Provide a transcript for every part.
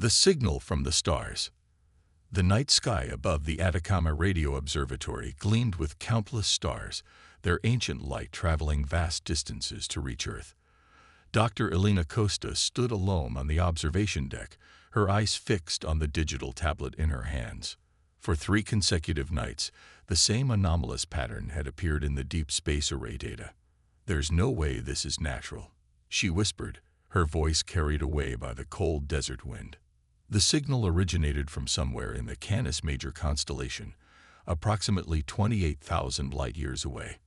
The signal from the stars. The night sky above the Atacama Radio Observatory gleamed with countless stars, their ancient light traveling vast distances to reach Earth. Dr. Elena Costa stood alone on the observation deck, her eyes fixed on the digital tablet in her hands. For 3 consecutive nights, the same anomalous pattern had appeared in the deep space array data. "There's no way this is natural," she whispered, her voice carried away by the cold desert wind. The signal originated from somewhere in the Canis Major constellation, approximately 28,000 light-years away.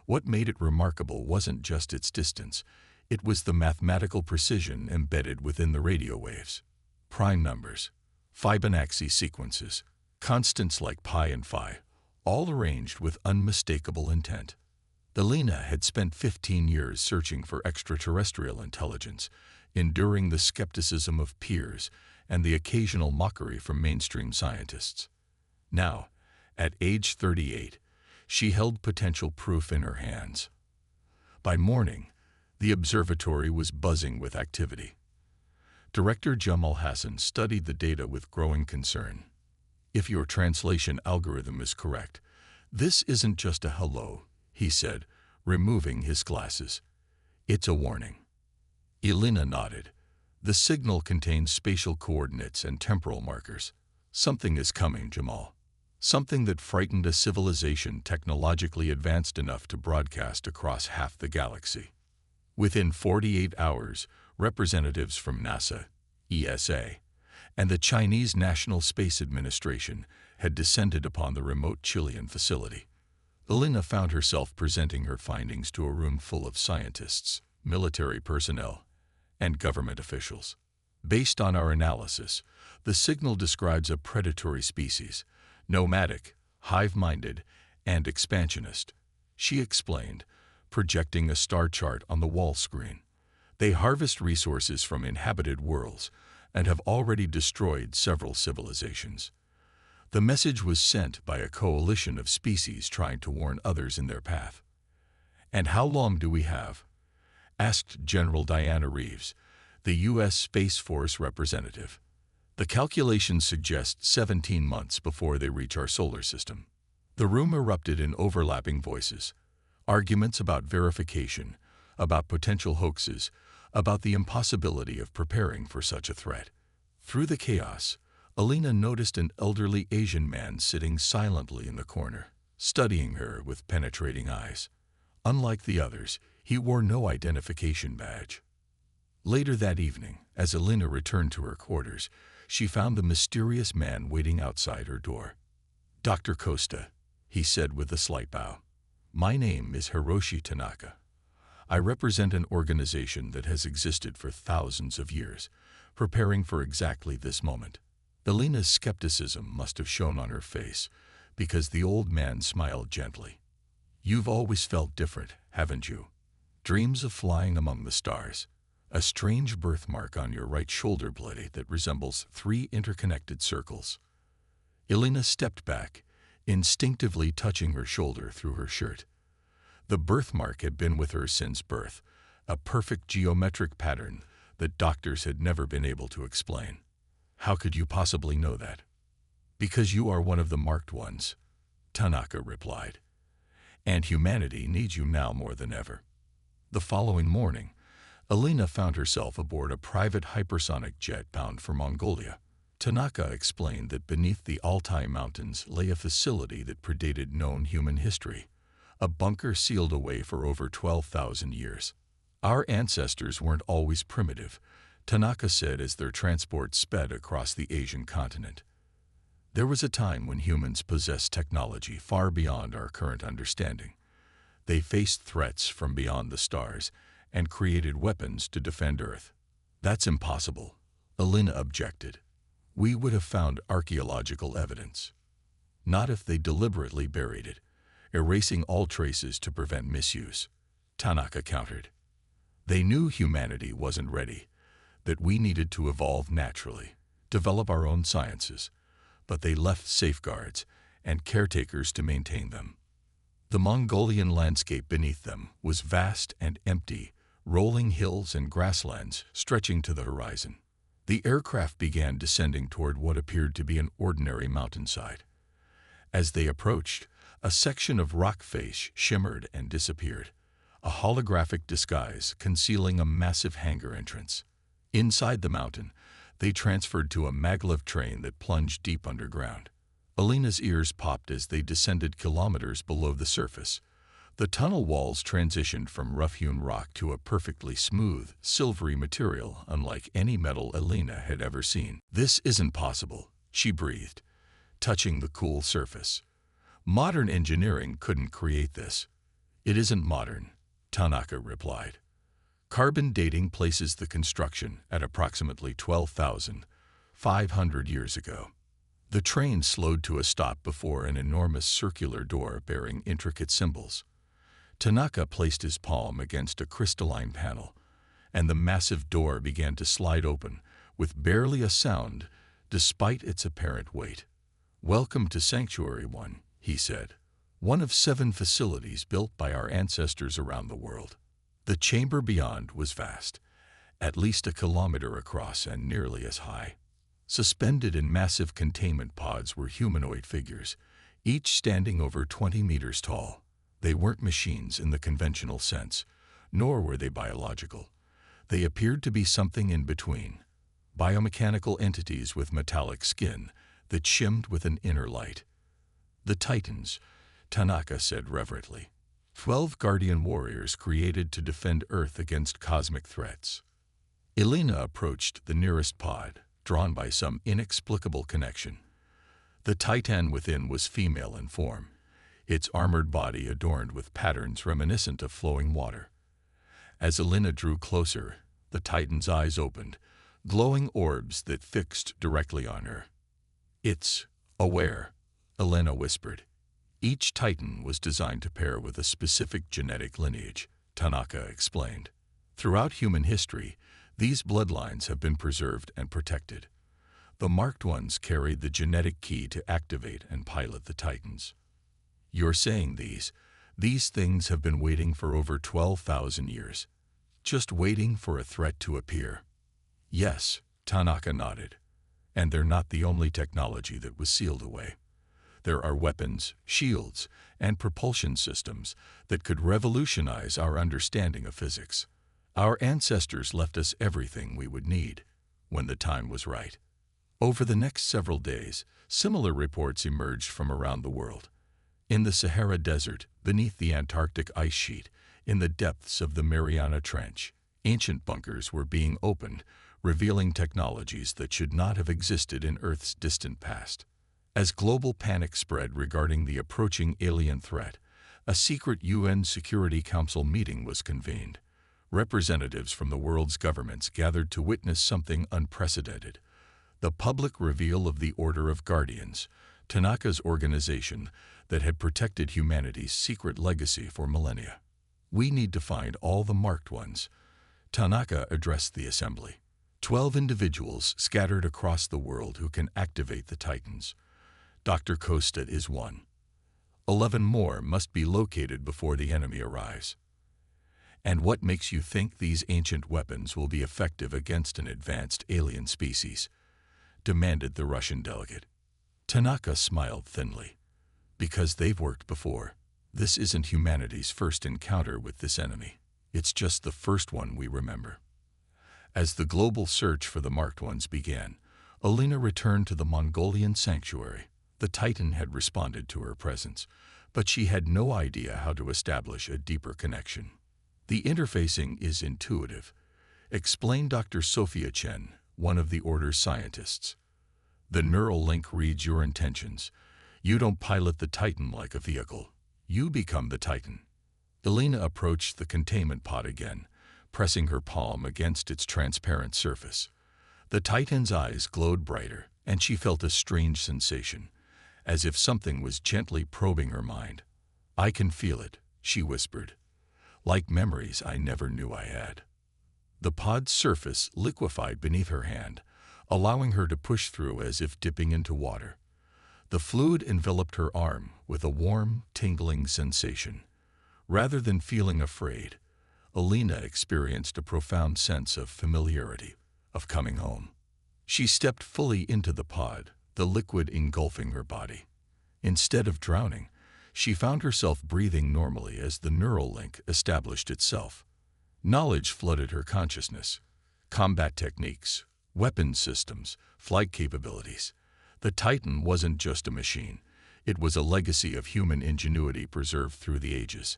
What made it remarkable wasn't just its distance, it was the mathematical precision embedded within the radio waves. Prime numbers, Fibonacci sequences, constants like pi and phi, all arranged with unmistakable intent. Elena had spent 15 years searching for extraterrestrial intelligence, enduring the skepticism of peers and the occasional mockery from mainstream scientists. Now, at age 38, she held potential proof in her hands. By morning, the observatory was buzzing with activity. Director Jamal Hassan studied the data with growing concern. "If your translation algorithm is correct, this isn't just a hello," he said, removing his glasses. "It's a warning." Elena nodded. "The signal contains spatial coordinates and temporal markers. Something is coming, Jamal. Something that frightened a civilization technologically advanced enough to broadcast across half the galaxy." Within 48 hours, representatives from NASA, ESA, and the Chinese National Space Administration had descended upon the remote Chilean facility. Elena found herself presenting her findings to a room full of scientists, military personnel, and government officials. "Based on our analysis, the signal describes a predatory species, nomadic, hive-minded, and expansionist," she explained, projecting a star chart on the wall screen. "They harvest resources from inhabited worlds and have already destroyed several civilizations." The message was sent by a coalition of species trying to warn others in their path. "And how long do we have?" asked General Diana Reeves, the U.S. Space Force representative. "The calculations suggest 17 months before they reach our solar system." The room erupted in overlapping voices, arguments about verification, about potential hoaxes, about the impossibility of preparing for such a threat. Through the chaos, Elena noticed an elderly Asian man sitting silently in the corner, studying her with penetrating eyes. Unlike the others, he wore no identification badge. Later that evening, as Elena returned to her quarters, she found the mysterious man waiting outside her door. "Dr. Costa," he said with a slight bow. "My name is Hiroshi Tanaka. I represent an organization that has existed for thousands of years, preparing for exactly this moment." Elena's skepticism must have shown on her face, because the old man smiled gently. "You've always felt different, haven't you? Dreams of flying among the stars. A strange birthmark on your right shoulder blade that resembles 3 interconnected circles." Elena stepped back, instinctively touching her shoulder through her shirt. The birthmark had been with her since birth, a perfect geometric pattern that doctors had never been able to explain. "How could you possibly know that?" "Because you are one of the marked ones," Tanaka replied. "And humanity needs you now more than ever." The following morning, Elena found herself aboard a private hypersonic jet bound for Mongolia. Tanaka explained that beneath the Altai Mountains lay a facility that predated known human history, a bunker sealed away for over 12,000 years. "Our ancestors weren't always primitive," Tanaka said as their transport sped across the Asian continent. "There was a time when humans possessed technology far beyond our current understanding. They faced threats from beyond the stars and created weapons to defend Earth." "That's impossible," Elena objected. "We would have found archaeological evidence." "Not if they deliberately buried it, erasing all traces to prevent misuse," Tanaka countered. "They knew humanity wasn't ready, that we needed to evolve naturally, develop our own sciences, but they left safeguards and caretakers to maintain them." The Mongolian landscape beneath them was vast and empty, rolling hills and grasslands stretching to the horizon. The aircraft began descending toward what appeared to be an ordinary mountainside. As they approached, a section of rock face shimmered and disappeared, a holographic disguise concealing a massive hangar entrance. Inside the mountain, they transferred to a maglev train that plunged deep underground. Alina's ears popped as they descended kilometers below the surface. The tunnel walls transitioned from rough-hewn rock to a perfectly smooth, silvery material unlike any metal Alina had ever seen. "This isn't possible," she breathed, touching the cool surface. "Modern engineering couldn't create this." "It isn't modern," Tanaka replied. "Carbon dating places the construction at approximately 12,500 years ago." The train slowed to a stop before an enormous circular door bearing intricate symbols. Tanaka placed his palm against a crystalline panel, and the massive door began to slide open with barely a sound despite its apparent weight. "Welcome to Sanctuary 1, he said, "one of 7 facilities built by our ancestors around the world." The chamber beyond was vast, at least a kilometer across and nearly as high. Suspended in massive containment pods were humanoid figures, each standing over 20 meters tall. They weren't machines in the conventional sense, nor were they biological. They appeared to be something in between, biomechanical entities with metallic skin that shimmed with an inner light. "The Titans," Tanaka said reverently. 12 guardian warriors created to defend Earth against cosmic threats. Alina approached the nearest pod, drawn by some inexplicable connection. The Titan within was female in form, its armored body adorned with patterns reminiscent of flowing water. As Alina drew closer, the Titan's eyes opened, glowing orbs that fixed directly on her. "It's aware," Alina whispered. "Each Titan was designed to pair with a specific genetic lineage," Tanaka explained. "Throughout human history, these bloodlines have been preserved and protected. The marked ones carried the genetic key to activate and pilot the Titans. You're saying these things have been waiting for over 12,000 years, just waiting for a threat to appear?" "Yes," Tanaka nodded. "And they're not the only technology that was sealed away. There are weapons, shields, and propulsion systems that could revolutionize our understanding of physics. Our ancestors left us everything we would need when the time was right." Over the next several days, similar reports emerged from around the world. In the Sahara Desert, beneath the Antarctic ice sheet, in the depths of the Mariana Trench, ancient bunkers were being opened, revealing technologies that should not have existed in Earth's distant past. As global panic spread regarding the approaching alien threat, a secret UN Security Council meeting was convened. Representatives from the world's governments gathered to witness something unprecedented: the public reveal of the Order of Guardians, Tanaka's organization that had protected humanity's secret legacy for millennia. "We need to find all the marked ones," Tanaka addressed the assembly. 12 individuals scattered across the world who can activate the Titans. Dr. Costa is one. 11 more must be located before the enemy arrives. "And what makes you think these ancient weapons will be effective against an advanced alien species?" demanded the Russian delegate. Tanaka smiled thinly. "Because they've worked before. This isn't humanity's first encounter with this enemy. It's just the first one we remember." As the global search for the marked ones began, Alina returned to the Mongolian sanctuary. The Titan had responded to her presence, but she had no idea how to establish a deeper connection. "The interfacing is intuitive," explained Dr. Sophia Chen, one of the Order's scientists. "The neural link reads your intentions. You don't pilot the Titan like a vehicle. You become the Titan." Alina approached the containment pod again, pressing her palm against its transparent surface. The Titan's eyes glowed brighter, and she felt a strange sensation, as if something was gently probing her mind. "I can feel it," she whispered, "like memories I never knew I had." The pod's surface liquefied beneath her hand, allowing her to push through as if dipping into water. The fluid enveloped her arm with a warm, tingling sensation. Rather than feeling afraid, Alina experienced a profound sense of familiarity, of coming home. She stepped fully into the pod, the liquid engulfing her body. Instead of drowning, she found herself breathing normally as the neural link established itself. Knowledge flooded her consciousness. Combat techniques, weapons systems, flight capabilities. The Titan wasn't just a machine. It was a legacy of human ingenuity preserved through the ages.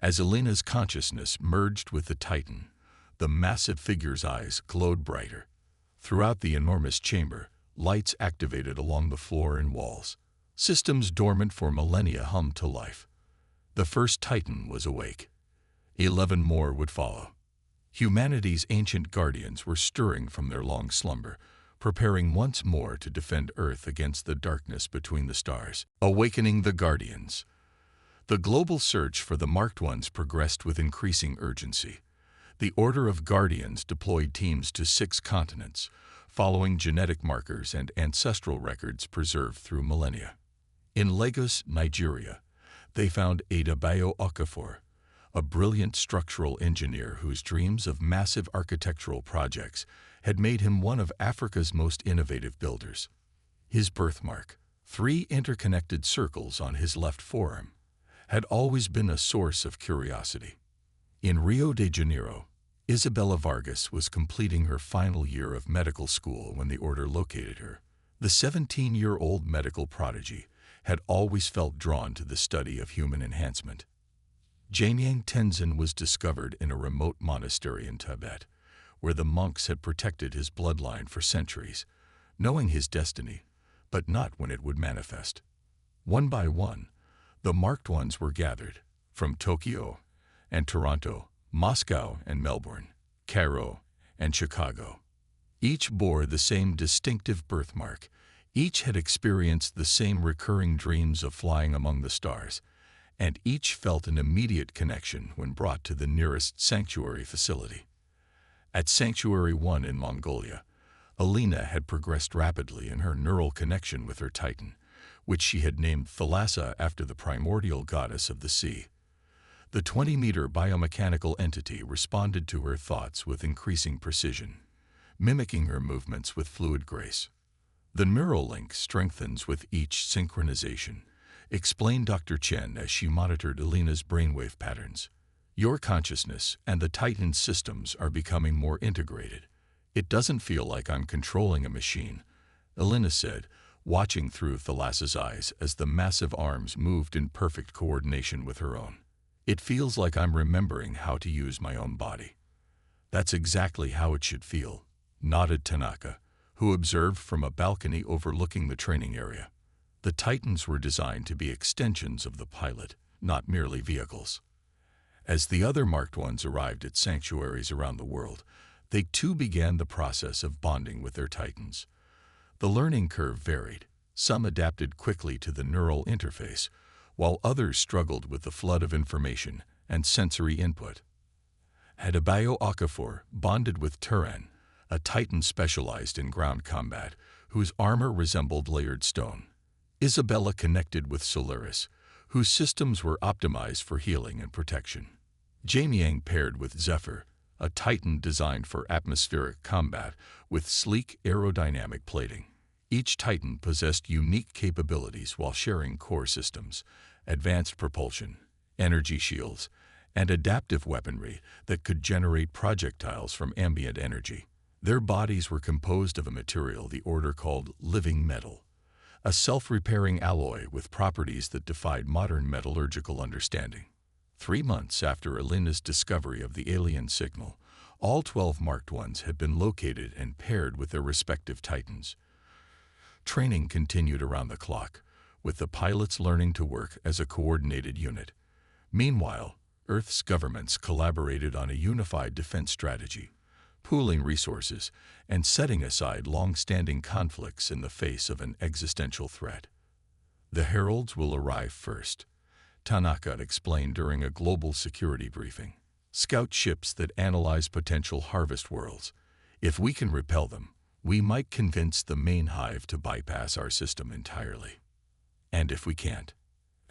As Elena's consciousness merged with the Titan, the massive figure's eyes glowed brighter. Throughout the enormous chamber, lights activated along the floor and walls. Systems dormant for millennia hummed to life. The first Titan was awake. 11 more would follow. Humanity's ancient guardians were stirring from their long slumber, preparing once more to defend Earth against the darkness between the stars. Awakening the Guardians. The global search for the Marked Ones progressed with increasing urgency. The Order of Guardians deployed teams to 6 continents, following genetic markers and ancestral records preserved through millennia. In Lagos, Nigeria, they found Adebayo Okafor, a brilliant structural engineer whose dreams of massive architectural projects had made him one of Africa's most innovative builders. His birthmark, 3 interconnected circles on his left forearm, had always been a source of curiosity. In Rio de Janeiro, Isabella Vargas was completing her final year of medical school when the Order located her. The 17-year-old medical prodigy had always felt drawn to the study of human enhancement. Jamyang Tenzin was discovered in a remote monastery in Tibet, where the monks had protected his bloodline for centuries, knowing his destiny, but not when it would manifest. One by one, the Marked Ones were gathered, from Tokyo and Toronto, Moscow and Melbourne, Cairo and Chicago. Each bore the same distinctive birthmark. Each had experienced the same recurring dreams of flying among the stars, and each felt an immediate connection when brought to the nearest sanctuary facility. At Sanctuary 1 in Mongolia, Elena had progressed rapidly in her neural connection with her Titan, which she had named Thalassa after the primordial goddess of the sea. The 20-meter biomechanical entity responded to her thoughts with increasing precision, mimicking her movements with fluid grace. The neural link strengthens with each synchronization, explained Dr. Chen as she monitored Elena's brainwave patterns. Your consciousness and the Titan's systems are becoming more integrated. It doesn't feel like I'm controlling a machine, Elena said, watching through Thalassa's eyes as the massive arms moved in perfect coordination with her own. It feels like I'm remembering how to use my own body. That's exactly how it should feel, nodded Tanaka, who observed from a balcony overlooking the training area. The Titans were designed to be extensions of the pilot, not merely vehicles. As the other Marked Ones arrived at sanctuaries around the world, they too began the process of bonding with their Titans. The learning curve varied. Some adapted quickly to the neural interface, while others struggled with the flood of information and sensory input. Adebayo Okafor bonded with Turan, a Titan specialized in ground combat, whose armor resembled layered stone. Isabella connected with Solaris, whose systems were optimized for healing and protection. Jamyang paired with Zephyr, a Titan designed for atmospheric combat with sleek aerodynamic plating. Each Titan possessed unique capabilities while sharing core systems, advanced propulsion, energy shields, and adaptive weaponry that could generate projectiles from ambient energy. Their bodies were composed of a material the Order called living metal, a self-repairing alloy with properties that defied modern metallurgical understanding. 3 months after Elena's discovery of the alien signal, all 12 Marked Ones had been located and paired with their respective Titans. Training continued around the clock, with the pilots learning to work as a coordinated unit. Meanwhile, Earth's governments collaborated on a unified defense strategy, pooling resources and setting aside long-standing conflicts in the face of an existential threat. The heralds will arrive first, Tanaka explained during a global security briefing. Scout ships that analyze potential harvest worlds. If we can repel them, we might convince the main hive to bypass our system entirely. And if we can't?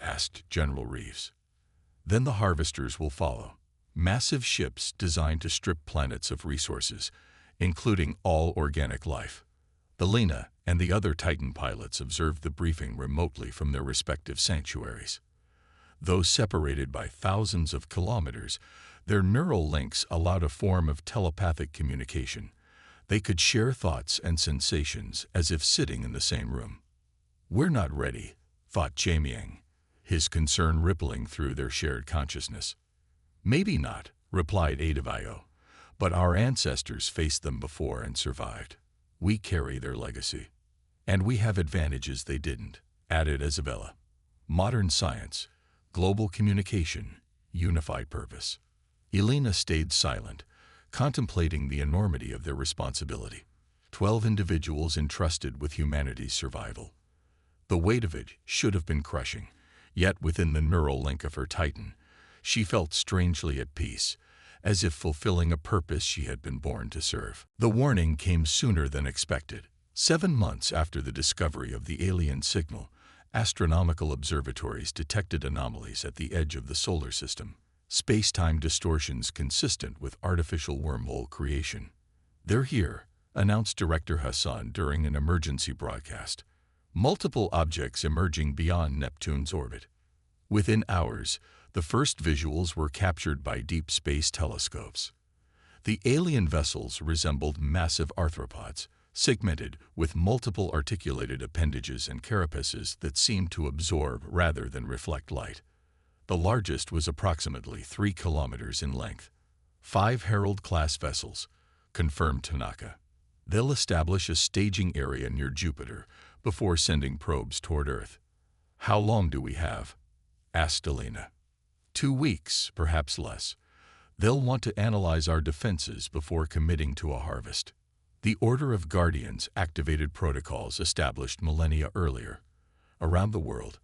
Asked General Reeves. Then the harvesters will follow. Massive ships designed to strip planets of resources, including all organic life. Elena and the other Titan pilots observed the briefing remotely from their respective sanctuaries. Though separated by thousands of kilometers, their neural links allowed a form of telepathic communication. They could share thoughts and sensations as if sitting in the same room. "We're not ready," thought Jamiang, his concern rippling through their shared consciousness. "Maybe not," replied Adavio, "but our ancestors faced them before and survived. We carry their legacy. And we have advantages they didn't," added Isabella. "Modern science, global communication, unified purpose." Elena stayed silent, contemplating the enormity of their responsibility. 12 individuals entrusted with humanity's survival. The weight of it should have been crushing, yet within the neural link of her Titan, she felt strangely at peace, as if fulfilling a purpose she had been born to serve. The warning came sooner than expected. 7 months after the discovery of the alien signal, astronomical observatories detected anomalies at the edge of the solar system, space-time distortions consistent with artificial wormhole creation. "They're here," announced Director Hassan during an emergency broadcast. "Multiple objects emerging beyond Neptune's orbit." Within hours, the first visuals were captured by deep space telescopes. The alien vessels resembled massive arthropods, segmented with multiple articulated appendages and carapaces that seemed to absorb rather than reflect light. The largest was approximately 3 kilometers in length. 5 Herald-class vessels, confirmed Tanaka. They'll establish a staging area near Jupiter before sending probes toward Earth. "How long do we have?" asked Elena. 2 weeks, perhaps less. They'll want to analyze our defenses before committing to a harvest. The Order of Guardians activated protocols established millennia earlier. Around the world,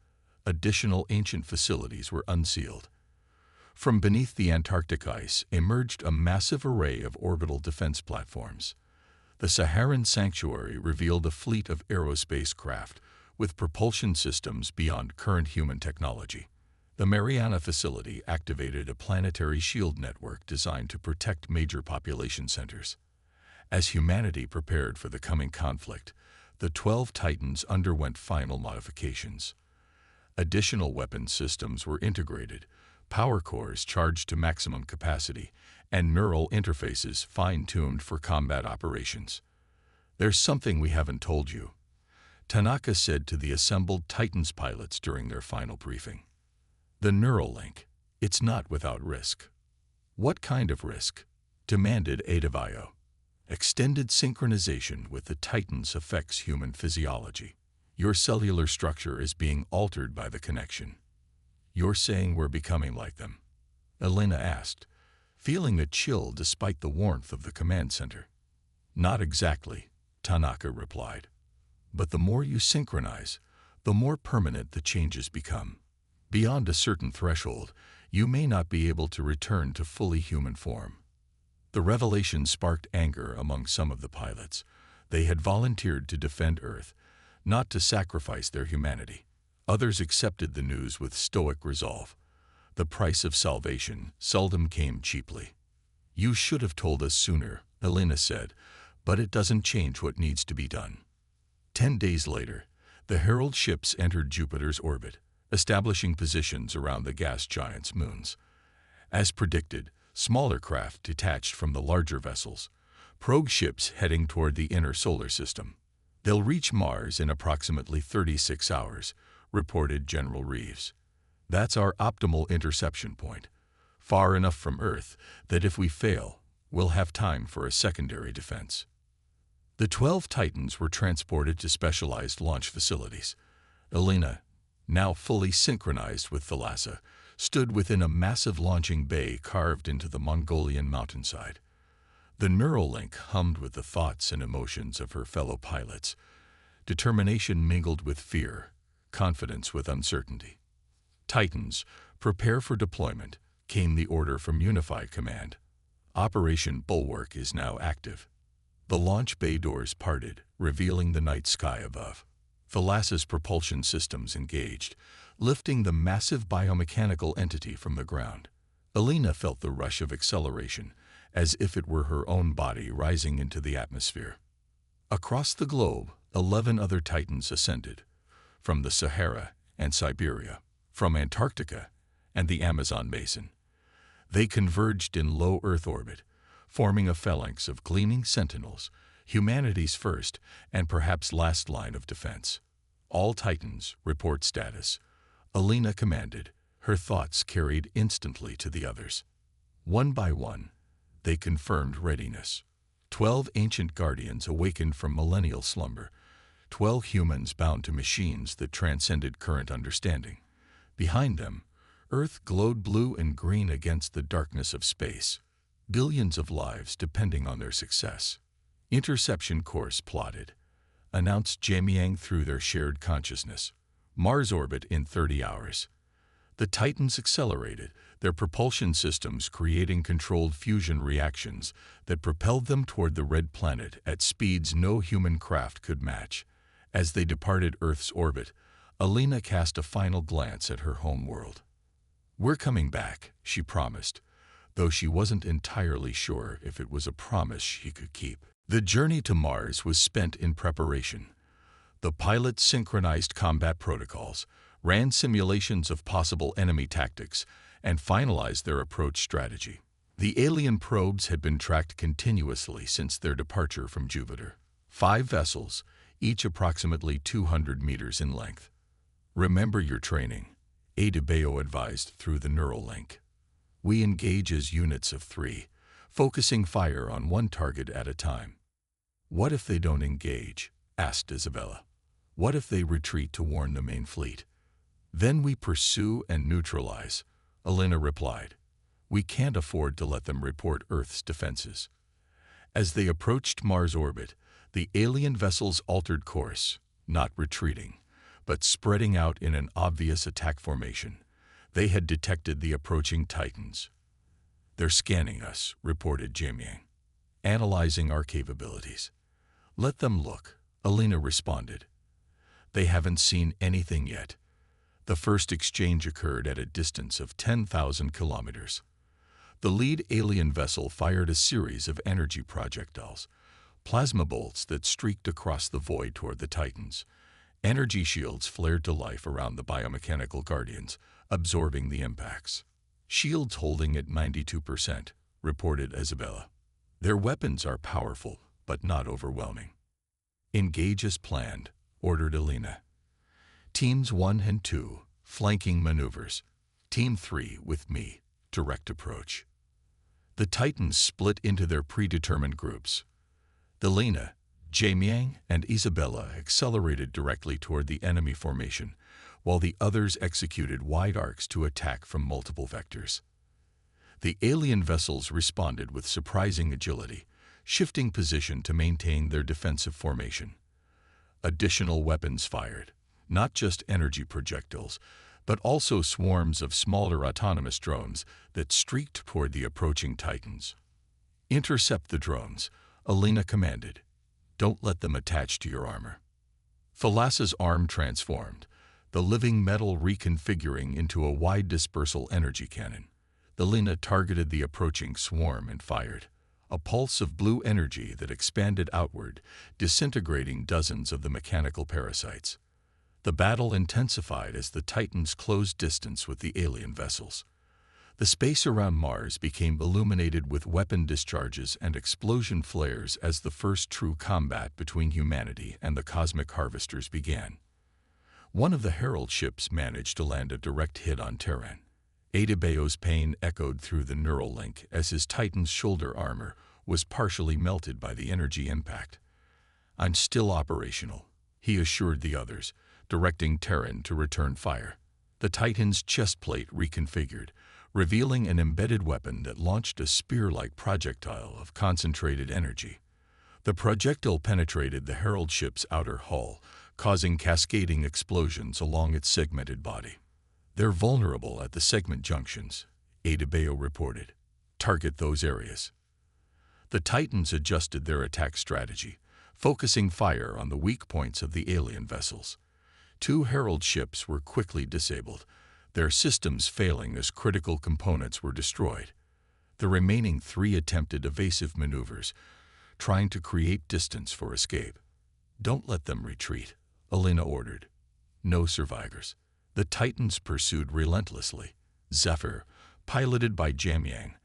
additional ancient facilities were unsealed. From beneath the Antarctic ice emerged a massive array of orbital defense platforms. The Saharan sanctuary revealed a fleet of aerospace craft with propulsion systems beyond current human technology. The Mariana facility activated a planetary shield network designed to protect major population centers. As humanity prepared for the coming conflict, the 12 Titans underwent final modifications. Additional weapon systems were integrated, power cores charged to maximum capacity, and neural interfaces fine-tuned for combat operations. "There's something we haven't told you," Tanaka said to the assembled Titans pilots during their final briefing. "The neural link. It's not without risk." "What kind of risk?" demanded Adavio. "Extended synchronization with the Titans affects human physiology. Your cellular structure is being altered by the connection." "You're saying we're becoming like them?" Elena asked, feeling a chill despite the warmth of the command center. "Not exactly," Tanaka replied. "But the more you synchronize, the more permanent the changes become. Beyond a certain threshold, you may not be able to return to fully human form." The revelation sparked anger among some of the pilots. They had volunteered to defend Earth, not to sacrifice their humanity. Others accepted the news with stoic resolve. The price of salvation seldom came cheaply. "You should have told us sooner," Elena said, "but it doesn't change what needs to be done." 10 days later, the Herald ships entered Jupiter's orbit, establishing positions around the gas giant's moons. As predicted, smaller craft detached from the larger vessels, probe ships heading toward the inner solar system. "They'll reach Mars in approximately 36 hours, reported General Reeves. "That's our optimal interception point, far enough from Earth that if we fail, we'll have time for a secondary defense." The 12 Titans were transported to specialized launch facilities. Elena, now fully synchronized with Thalassa, stood within a massive launching bay carved into the Mongolian mountainside. The neural link hummed with the thoughts and emotions of her fellow pilots. Determination mingled with fear, confidence with uncertainty. "Titans, prepare for deployment," came the order from Unified Command. "Operation Bulwark is now active." The launch bay doors parted, revealing the night sky above. Thalassa's propulsion systems engaged, lifting the massive biomechanical entity from the ground. Elena felt the rush of acceleration, as if it were her own body rising into the atmosphere. Across the globe, 11 other Titans ascended, from the Sahara and Siberia, from Antarctica and the Amazon basin. They converged in low Earth orbit, forming a phalanx of gleaming sentinels, humanity's first and perhaps last line of defense. All Titans report status. Alina commanded, her thoughts carried instantly to the others. One by one, they confirmed readiness. 12 ancient guardians awakened from millennial slumber, 12 humans bound to machines that transcended current understanding. Behind them, Earth glowed blue and green against the darkness of space, billions of lives depending on their success. Interception course plotted, announced Jamiang through their shared consciousness. Mars orbit in 30 hours. The Titans accelerated, their propulsion systems creating controlled fusion reactions that propelled them toward the red planet at speeds no human craft could match. As they departed Earth's orbit, Alina cast a final glance at her home world. "We're coming back," she promised, though she wasn't entirely sure if it was a promise she could keep. The journey to Mars was spent in preparation. The pilots synchronized combat protocols, ran simulations of possible enemy tactics, and finalized their approach strategy. The alien probes had been tracked continuously since their departure from Jupiter. 5 vessels, each approximately 200 meters in length. "Remember your training," Adebayo advised through the neural link. "We engage as units of 3, focusing fire on one target at a time." "What if they don't engage?" asked Isabella. "What if they retreat to warn the main fleet?" "Then we pursue and neutralize," Alina replied. "We can't afford to let them report Earth's defenses." As they approached Mars orbit, the alien vessels altered course, not retreating, but spreading out in an obvious attack formation. They had detected the approaching Titans. "They're scanning us," reported Jamiang, "analyzing our capabilities." "Let them look," Alina responded. "They haven't seen anything yet." The first exchange occurred at a distance of 10,000 kilometers. The lead alien vessel fired a series of energy projectiles, plasma bolts that streaked across the void toward the Titans. Energy shields flared to life around the biomechanical guardians, absorbing the impacts. "Shields holding at 92%, reported Isabella. "Their weapons are powerful, but not overwhelming." "Engage as planned," ordered Alina. "Teams 1 and 2, flanking maneuvers. Team 3, with me, direct approach." The Titans split into their predetermined groups. Alina, Jamiang, and Isabella accelerated directly toward the enemy formation, while the others executed wide arcs to attack from multiple vectors. The alien vessels responded with surprising agility, shifting position to maintain their defensive formation. Additional weapons fired, not just energy projectiles, but also swarms of smaller autonomous drones that streaked toward the approaching Titans. "Intercept the drones," Alina commanded. "Don't let them attach to your armor." Thalassa's arm transformed, the living metal reconfiguring into a wide dispersal energy cannon. Alina targeted the approaching swarm and fired, a pulse of blue energy that expanded outward, disintegrating dozens of the mechanical parasites. The battle intensified as the Titans closed distance with the alien vessels. The space around Mars became illuminated with weapon discharges and explosion flares as the first true combat between humanity and the cosmic harvesters began. One of the Herald ships managed to land a direct hit on Terran. Adebayo's pain echoed through the neural link as his Titan's shoulder armor was partially melted by the energy impact. "I'm still operational," he assured the others, directing Terran to return fire. The Titan's chest plate reconfigured, revealing an embedded weapon that launched a spear-like projectile of concentrated energy. The projectile penetrated the Herald ship's outer hull, causing cascading explosions along its segmented body. "They're vulnerable at the segment junctions," Adebayo reported. "Target those areas." The Titans adjusted their attack strategy, focusing fire on the weak points of the alien vessels. 2 Herald ships were quickly disabled, their systems failing as critical components were destroyed. The remaining 3 attempted evasive maneuvers, trying to create distance for escape. "Don't let them retreat," Alina ordered. No survivors. The Titans pursued relentlessly. Zephyr, piloted by Jamyang,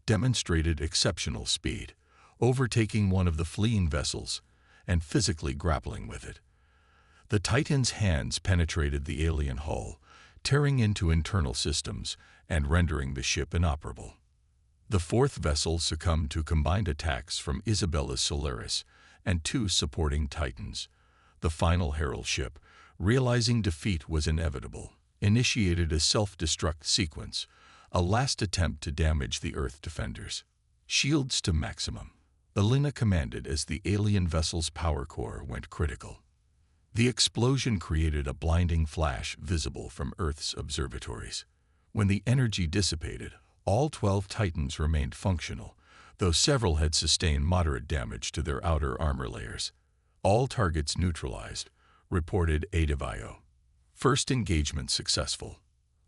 demonstrated exceptional speed, overtaking one of the fleeing vessels and physically grappling with it. The Titan's hands penetrated the alien hull, tearing into internal systems and rendering the ship inoperable. The fourth vessel succumbed to combined attacks from Isabella's Solaris and two supporting Titans. The final Herald ship, realizing defeat was inevitable, initiated a self-destruct sequence, a last attempt to damage the Earth defenders. "Shields to maximum," Alina commanded as the alien vessel's power core went critical. The explosion created a blinding flash visible from Earth's observatories. When the energy dissipated, all 12 Titans remained functional, though several had sustained moderate damage to their outer armor layers. "All targets neutralized," reported HFY. First engagement successful.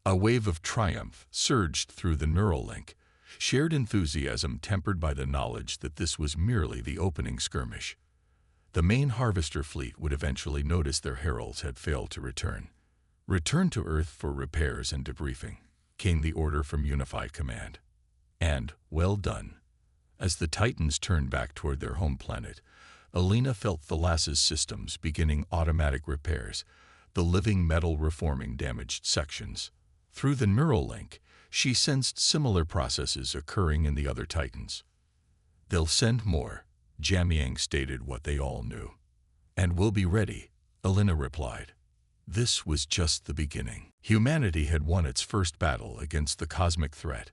A wave of triumph surged through the neural link, shared enthusiasm tempered by the knowledge that this was merely the opening skirmish. The main harvester fleet would eventually notice their heralds had failed to return. "Return to Earth for repairs and debriefing," came the order from Unified Command. And, well done. As the Titans turned back toward their home planet, Alina felt Thalassa's systems beginning automatic repairs, the living metal reforming damaged sections. Through the neural link, she sensed similar processes occurring in the other Titans. "They'll send more," Jamyang stated what they all knew. "And we'll be ready," Alina replied. This was just the beginning. Humanity had won its first battle against the cosmic threat,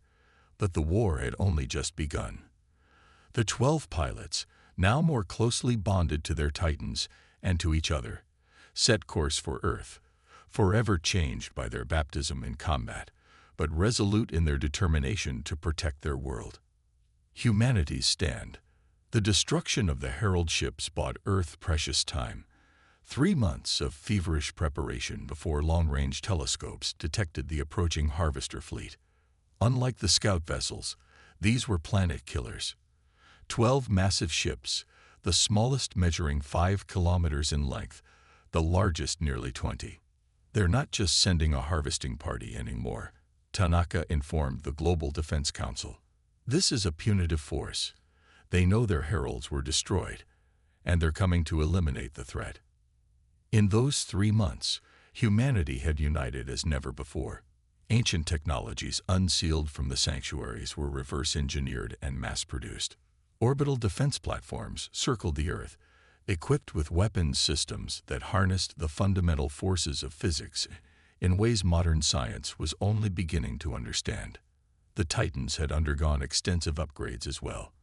but the war had only just begun. The 12 pilots, now more closely bonded to their Titans and to each other, set course for Earth, forever changed by their baptism in combat, but resolute in their determination to protect their world. Humanity's stand. The destruction of the Herald ships bought Earth precious time. 3 months of feverish preparation before long-range telescopes detected the approaching harvester fleet. Unlike the scout vessels, these were planet killers. 12 massive ships, the smallest measuring 5 kilometers in length, the largest nearly 20. "They're not just sending a harvesting party anymore," Tanaka informed the Global Defense Council. "This is a punitive force. They know their heralds were destroyed, and they're coming to eliminate the threat." In those 3 months, humanity had united as never before. Ancient technologies unsealed from the sanctuaries were reverse-engineered and mass-produced. Orbital defense platforms circled the Earth, equipped with weapons systems that harnessed the fundamental forces of physics in ways modern science was only beginning to understand. The Titans had undergone extensive upgrades as well.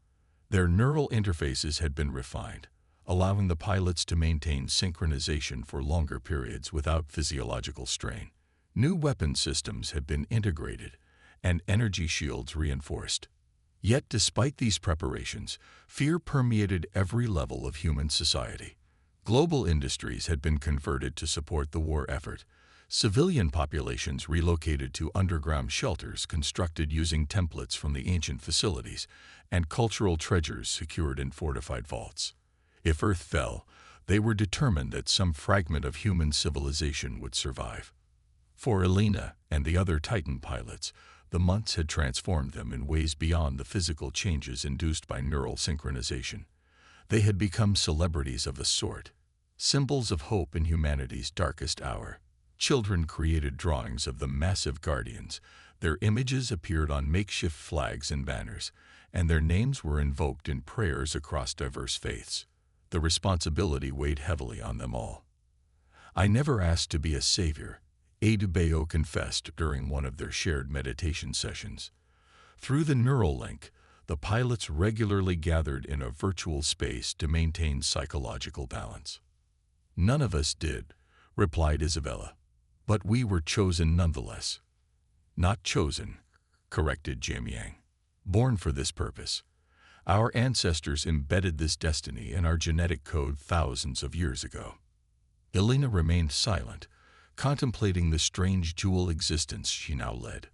Their neural interfaces had been refined, allowing the pilots to maintain synchronization for longer periods without physiological strain. New weapon systems had been integrated, and energy shields reinforced. Yet despite these preparations, fear permeated every level of human society. Global industries had been converted to support the war effort, civilian populations relocated to underground shelters constructed using templates from the ancient facilities, and cultural treasures secured in fortified vaults. If Earth fell, they were determined that some fragment of human civilization would survive. For Alina and the other Titan pilots, the months had transformed them in ways beyond the physical changes induced by neural synchronization. They had become celebrities of a sort, symbols of hope in humanity's darkest hour. Children created drawings of the massive guardians. Their images appeared on makeshift flags and banners, and their names were invoked in prayers across diverse faiths. The responsibility weighed heavily on them all. "I never asked to be a savior," Adebayo confessed during one of their shared meditation sessions. Through the neural link, the pilots regularly gathered in a virtual space to maintain psychological balance. "None of us did," replied Isabella. "But we were chosen nonetheless." "Not chosen," corrected Jamyang. "Born for this purpose. Our ancestors embedded this destiny in our genetic code thousands of years ago." Elena remained silent, contemplating the strange dual existence she now led.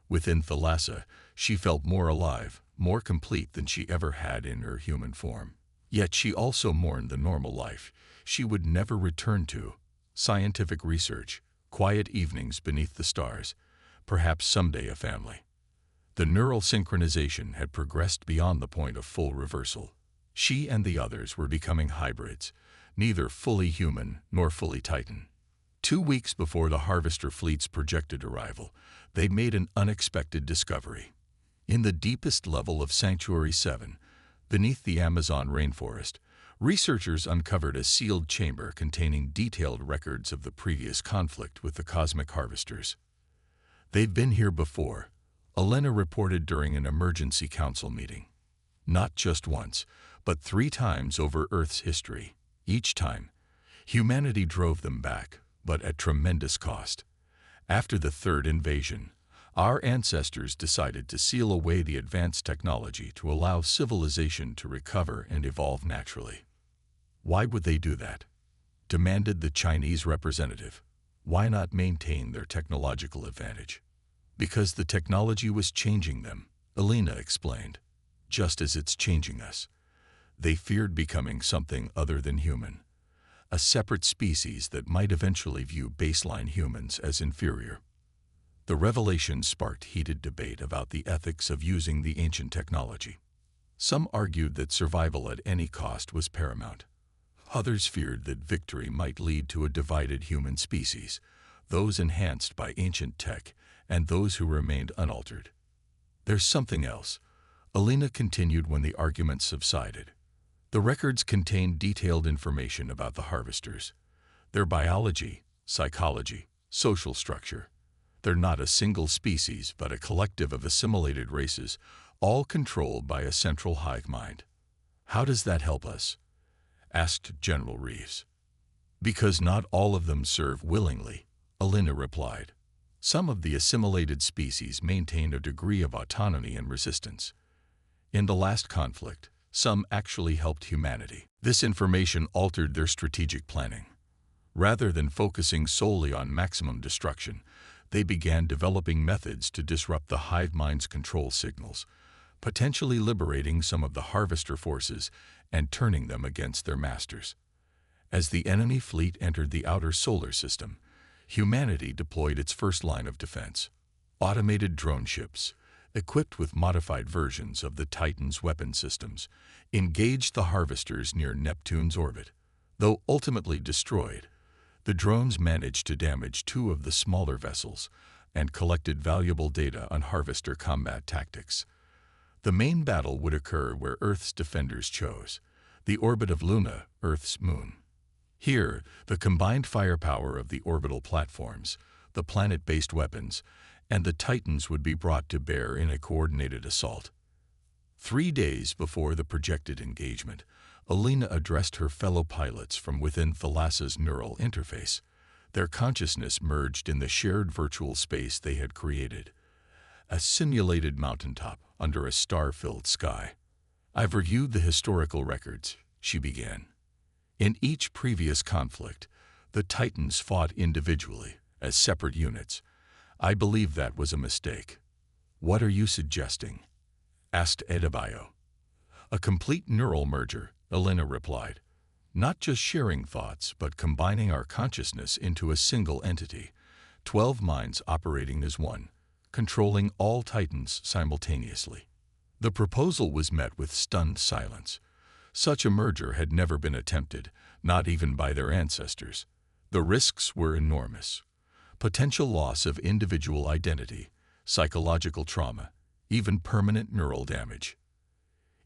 Within Thalassa, she felt more alive, more complete than she ever had in her human form. Yet she also mourned the normal life she would never return to: scientific research, quiet evenings beneath the stars, perhaps someday a family. The neural synchronization had progressed beyond the point of full reversal. She and the others were becoming hybrids, neither fully human nor fully Titan. 2 weeks before the Harvester fleet's projected arrival, they made an unexpected discovery. In the deepest level of Sanctuary 7, beneath the Amazon rainforest, researchers uncovered a sealed chamber containing detailed records of the previous conflict with the cosmic harvesters. "They've been here before," Elena reported during an emergency council meeting. "Not just once, but 3 times over Earth's history. Each time, humanity drove them back, but at tremendous cost. After the third invasion, our ancestors decided to seal away the advanced technology to allow civilization to recover and evolve naturally." "Why would they do that?" demanded the Chinese representative. "Why not maintain their technological advantage?" "Because the technology was changing them," Elena explained, "just as it's changing us. They feared becoming something other than human, a separate species that might eventually view baseline humans as inferior." The revelation sparked heated debate about the ethics of using the ancient technology. Some argued that survival at any cost was paramount. Others feared that victory might lead to a divided human species, those enhanced by ancient tech and those who remained unaltered. "There's something else," Elena continued when the arguments subsided. "The records contain detailed information about the harvesters, their biology, psychology, social structure. They're not a single species, but a collective of assimilated races, all controlled by a central hive mind." "How does that help us?" asked General Reeves. "Because not all of them serve willingly," Elena replied. "Some of the assimilated species maintain a degree of autonomy and resistance. In the last conflict, some actually helped humanity. This information altered their strategic planning. Rather than focusing solely on maximum destruction, they began developing methods to disrupt the hive mind's control signals, potentially liberating some of the harvester forces and turning them against their masters. As the enemy fleet entered the outer solar system, humanity deployed its first line of defense. Automated drone ships, equipped with modified versions of the Titan's weapon systems, engaged the harvesters near Neptune's orbit. Though ultimately destroyed, the drones managed to damage 2 of the smaller vessels and collected valuable data on harvester combat tactics. The main battle would occur where Earth's defenders chose, the orbit of Luna, Earth's moon. Here, the combined firepower of the orbital platforms, the planet-based weapons, and the Titans would be brought to bear in a coordinated assault. 3 days before the projected engagement, Elena addressed her fellow pilots from within Thalassa's neural interface. Their consciousness merged in the shared virtual space they had created, a simulated mountaintop under a star-filled sky. "I've reviewed the historical records," she began. "In each previous conflict, the Titans fought individually, as separate units. I believe that was a mistake." "What are you suggesting?" asked Adebayo. "A complete neural merger," Elena replied. "Not just sharing thoughts, but combining our consciousness into a single entity, 12 minds operating as one, controlling all Titans simultaneously." The proposal was met with stunned silence. Such a merger had never been attempted, not even by their ancestors. The risks were enormous. Potential loss of individual identity, psychological trauma, even permanent neural damage.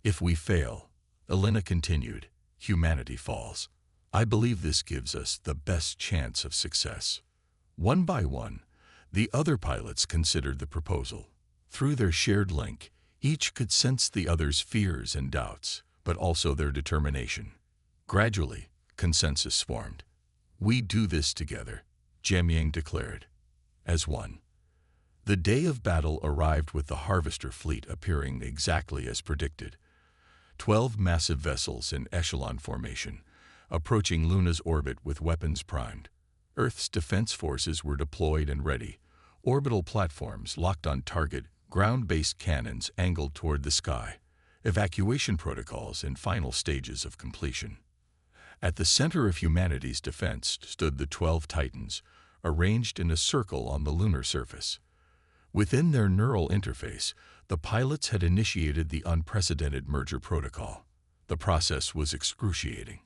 "If we fail," Elena continued, "humanity falls. I believe this gives us the best chance of success." One by one, the other pilots considered the proposal. Through their shared link, each could sense the other's fears and doubts, but also their determination. Gradually, consensus formed. "We do this together," Jiamyang declared, "as one." The day of battle arrived with the harvester fleet appearing exactly as predicted. 12 massive vessels in echelon formation, approaching Luna's orbit with weapons primed. Earth's defense forces were deployed and ready, orbital platforms locked on target, ground-based cannons angled toward the sky. evacuation protocols in final stages of completion. At the center of humanity's defense stood the 12 Titans, arranged in a circle on the lunar surface. Within their neural interface, the pilots had initiated the unprecedented merger protocol. The process was excruciating.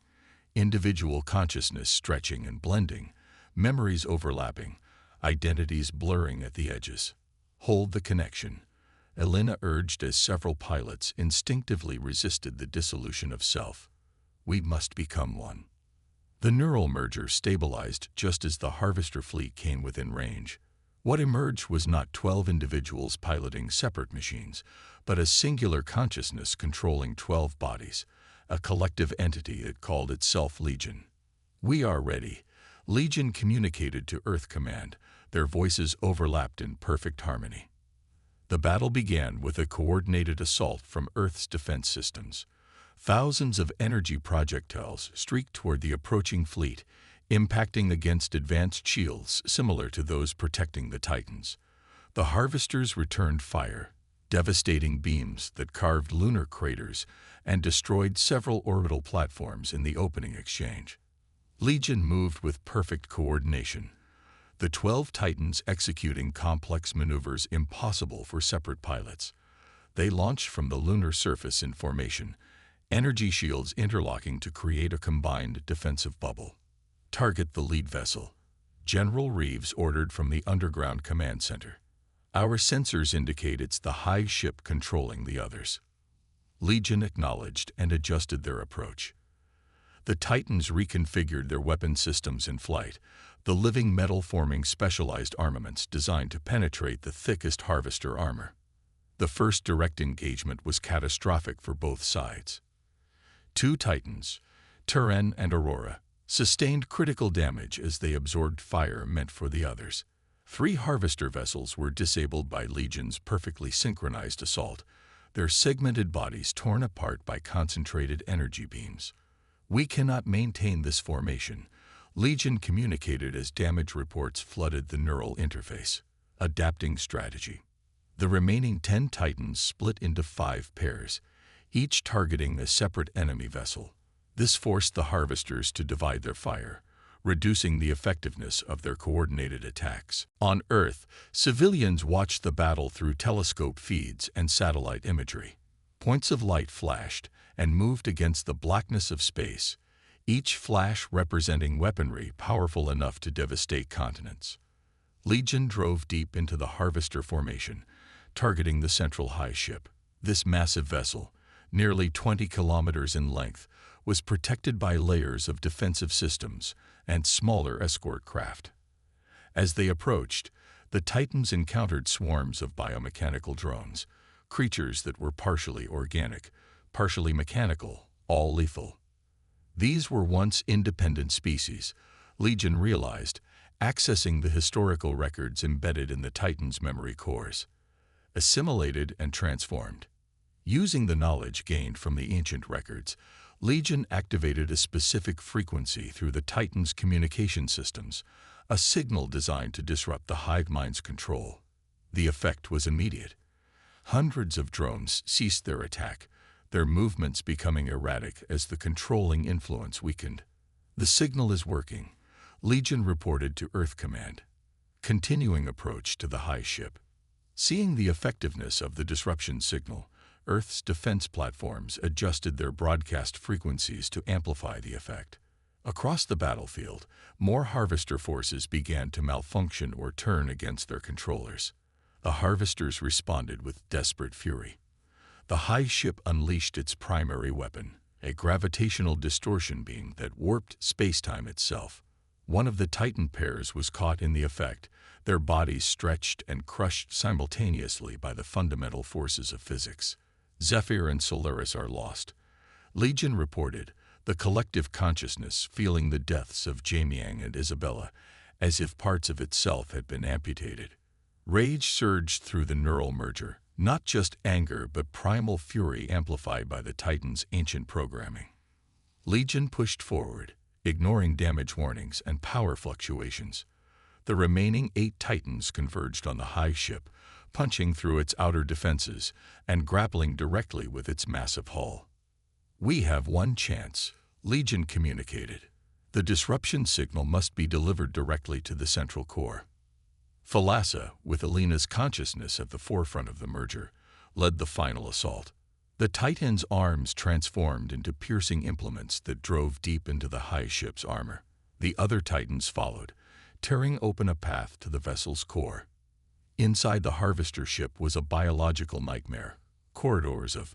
Individual consciousness stretching and blending, memories overlapping, identities blurring at the edges. Hold the connection, Elena urged as several pilots instinctively resisted the dissolution of self. We must become one. The neural merger stabilized just as the Harvester fleet came within range. What emerged was not 12 individuals piloting separate machines, but a singular consciousness controlling 12 bodies, a collective entity that called itself Legion. We are ready. Legion communicated to Earth Command, their voices overlapped in perfect harmony. The battle began with a coordinated assault from Earth's defense systems. Thousands of energy projectiles streaked toward the approaching fleet, impacting against advanced shields similar to those protecting the Titans. The Harvesters returned fire, devastating beams that carved lunar craters and destroyed several orbital platforms in the opening exchange. Legion moved with perfect coordination, the 12 Titans executing complex maneuvers impossible for separate pilots. They launched from the lunar surface in formation, energy shields interlocking to create a combined defensive bubble. Target the lead vessel, General Reeves ordered from the underground command center. Our sensors indicate it's the hive ship controlling the others. Legion acknowledged and adjusted their approach. The Titans reconfigured their weapon systems in flight, the living metal forming specialized armaments designed to penetrate the thickest Harvester armor. The first direct engagement was catastrophic for both sides. 2 Titans, Turan and Aurora, sustained critical damage as they absorbed fire meant for the others. 3 Harvester vessels were disabled by Legion's perfectly synchronized assault, their segmented bodies torn apart by concentrated energy beams. We cannot maintain this formation, Legion communicated as damage reports flooded the neural interface. Adapting strategy. The remaining 10 Titans split into 5 pairs, each targeting a separate enemy vessel. This forced the Harvesters to divide their fire, reducing the effectiveness of their coordinated attacks. On Earth, civilians watched the battle through telescope feeds and satellite imagery. Points of light flashed and moved against the blackness of space, each flash representing weaponry powerful enough to devastate continents. Legion drove deep into the Harvester formation, targeting the central high ship. This massive vessel, nearly 20 kilometers in length, was protected by layers of defensive systems and smaller escort craft. As they approached, the Titans encountered swarms of biomechanical drones, creatures that were partially organic, partially mechanical, all lethal. These were once independent species, Legion realized, accessing the historical records embedded in the Titans' memory cores. Assimilated and transformed. Using the knowledge gained from the ancient records, Legion activated a specific frequency through the Titans' communication systems, a signal designed to disrupt the hive mind's control. The effect was immediate. Hundreds of drones ceased their attack, their movements becoming erratic as the controlling influence weakened. The signal is working, Legion reported to Earth Command. Continuing approach to the high ship. Seeing the effectiveness of the disruption signal, Earth's defense platforms adjusted their broadcast frequencies to amplify the effect. Across the battlefield, more Harvester forces began to malfunction or turn against their controllers. The Harvesters responded with desperate fury. The high ship unleashed its primary weapon, a gravitational distortion beam that warped space-time itself. One of the Titan pairs was caught in the effect, their bodies stretched and crushed simultaneously by the fundamental forces of physics. Zephyr and Solaris are lost. Legion reported, the collective consciousness feeling the deaths of Jamiang and Isabella, as if parts of itself had been amputated. Rage surged through the neural merger, not just anger but primal fury amplified by the Titan's ancient programming. Legion pushed forward, ignoring damage warnings and power fluctuations. The remaining 8 Titans converged on the high ship, punching through its outer defenses and grappling directly with its massive hull. "We have one chance," Legion communicated. "The disruption signal must be delivered directly to the central core." Thalassa, with Alina's consciousness at the forefront of the merger, led the final assault. The Titan's arms transformed into piercing implements that drove deep into the high ship's armor. The other Titans followed, tearing open a path to the vessel's core. Inside the harvester ship was a biological nightmare, corridors of